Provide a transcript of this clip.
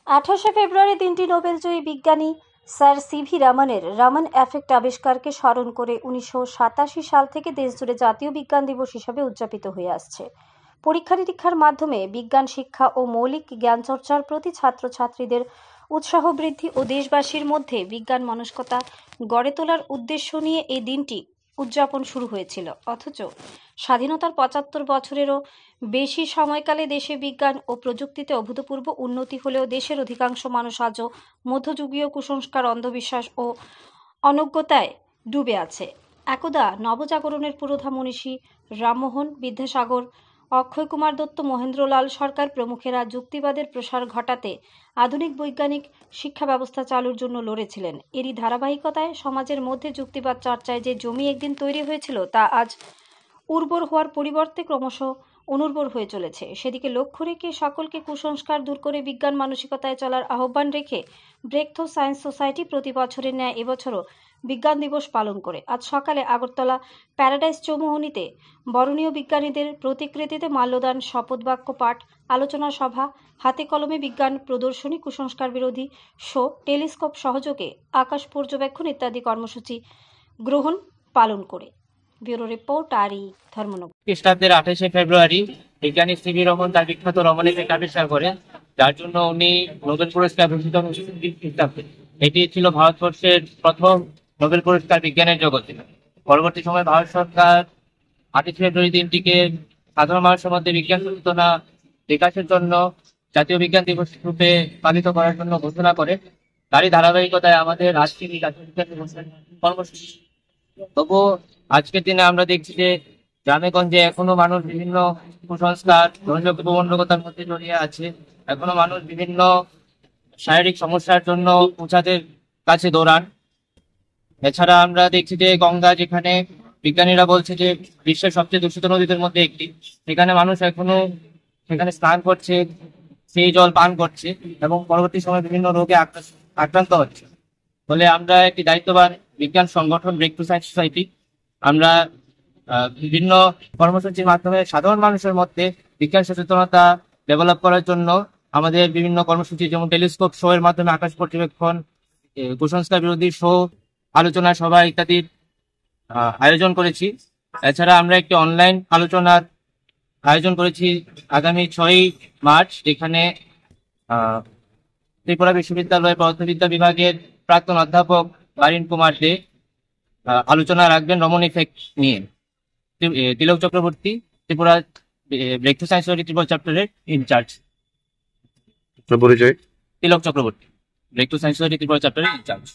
28শে ফেব্রুয়ারি দিনটি নোবেলজয়ী বিজ্ঞানী sir CV রামনের Ramon effect আবিষ্কারকে স্মরণ করে 1987 সাল থেকে দেশজুড়ে জাতীয় বিজ্ঞান দিবস হিসাবে উদযাপিত হয়ে আসছে। পরীক্ষা নিরীক্ষার মাধ্যমে বিজ্ঞান শিক্ষা ও মৌলিক জ্ঞান চর্চার প্রতি ছাত্রছাত্রীদের উৎসাহ বৃদ্ধি ও দেশবাসীর মধ্যে বিজ্ঞান মনস্কতা গড়ে তোলার উদ্দেশ্য নিয়ে এই দিনটি উদযাপন শুরু হয়েছিল। অথচ স্বাধীনতার 75 বছরেরও বেশি সময়কালে দেশে বিজ্ঞান ও প্রযুক্তিতে অভূতপূর্ব উন্নতি হলেও দেশের অধিকাংশ মানুষ আজও মধ্যযুগীয় কুসংস্কার, অন্ধবিশ্বাস ও অনজ্ঞতায় ডুবে আছে। একদা নবজাগরণের পুরোধা মনীষী রামমোহন, বিদ্যাসাগর, অক্ষয় কুমার দত্ত, মহেন্দ্রলাল সরকার প্রমুখেরা যুক্তিবাদের প্রসার ঘটাতে আধুনিক বৈজ্ঞানিক শিক্ষা ব্যবস্থা চালুর জন্য লড়েছিলেন। এরই ধারাবাহিকতায় সমাজের মধ্যে যুক্তিবাদ চর্চায় যে জমি একদিন তৈরি হয়েছিল তা আজ উর্বর হওয়ার পরিবর্তে ক্রমশ অনুর্বর হয়ে চলেছে। সেদিকে লক্ষ্য রেখে সকলকে কুসংস্কার দূর করে বিজ্ঞান মানসিকতায় চলার আহ্বান রেখে ব্রেকথ্রু সায়েন্স সোসাইটি প্রতি বছরের ন্যায় এবছরও বিজ্ঞান দিবস পালন করে। আজ সকালে আগরতলা প্যারাডাইস চৌমুহনীতে বরণীয় বিজ্ঞানীদের প্রতিকৃতিতে মাল্যদান, শপথ বাক্য পাঠ, আলোচনা সভা, হাতে কলমে বিজ্ঞান প্রদর্শনী, কুসংস্কার বিরোধী শো, টেলিস্কোপ সহযোগে আকাশ পর্যবেক্ষণ ইত্যাদি কর্মসূচি গ্রহণ পালন করে। ব্যুরো রিপোর্ট আরই ধর্মনগর। খ্রিস্টাব্দের 28শে ফেব্রুয়ারি বিজ্ঞানী সিভি রমন তার বিখ্যাত রমন এফেক্ট আবিষ্কার করেন, যার জন্য উনি নোবেল পুরস্কার ভূষিত হয়েছিলেন খ্রিস্টাব্দে। এটি ছিল ভারতবর্ষের প্রথম নোবেল পুরস্কার বিজ্ঞানের জগতে। পরবর্তী সময় ভারত সরকার 28শে ফেব্রুয়ারি দিনটিকে সাধারণ মানুষের মধ্যে বিজ্ঞান সচেতনা বিকাশের জন্য জাতীয় বিজ্ঞান দিবস রূপে পালিত করার জন্য ঘোষণা করে। তারই ধারাবাহিকতায় আমাদের আজকের এই জাতীয় বিজ্ঞান দিবসের কর্মসূচি। তবুও আজকের দিনে আমরা দেখছি যে গ্রামে গঞ্জে এখনো মানুষ বিভিন্ন কুসংস্কার, ধর্মীয় প্রবণতার মধ্যে জড়িয়ে আছে। এখনো মানুষ বিভিন্ন শারীরিক সমস্যার জন্য ওঝাদের কাছে দৌড়ান। এছাড়া আমরা দেখছি যে গঙ্গা, যেখানে বিজ্ঞানীরা বলছে যে বিশ্বের সবচেয়ে দূষিত নদীদের মধ্যে একটি, সেখানে মানুষ এখনো সেখানে স্নান করছে, সেই জল পান করছে এবং পরবর্তী সময় বিভিন্ন রোগে আক্রান্ত হচ্ছে। ফলে আমরা একটি দায়িত্ববান বিজ্ঞান সংগঠন ব্রেকথ্রু সায়েন্স সোসাইটি, আমরা বিভিন্ন কর্মসূচির মাধ্যমে সাধারণ মানুষের মধ্যে বিজ্ঞান সচেতনতা ডেভেলপ করার জন্য আমাদের বিভিন্ন কর্মসূচি, যেমন টেলিস্কোপ শো এর মাধ্যমে আকাশ পর্যবেক্ষণ, কুসংস্কার বিরোধী শো, আলোচনা সভা ইত্যাদির আয়োজন করেছি। এছাড়া আমরা একটি অনলাইন আলোচনার আয়োজন করেছি আগামী 6ই মার্চ, যেখানে ত্রিপুরা বিশ্ববিদ্যালয়ের পদার্থবিদ্যা বিভাগের প্রাক্তন অধ্যাপক বারিন কুমার দে আলোচনা রাখবেন রমন ইফেক্ট নিয়ে। Tilak Chakraborty, Tripura breakthrough science society Tripura চ্যাপ্টারের ইনচার্জ। পরিচয়: Tilak Chakraborty, breakthrough science society Tripura চ্যাপ্টারের ইনচার্জ।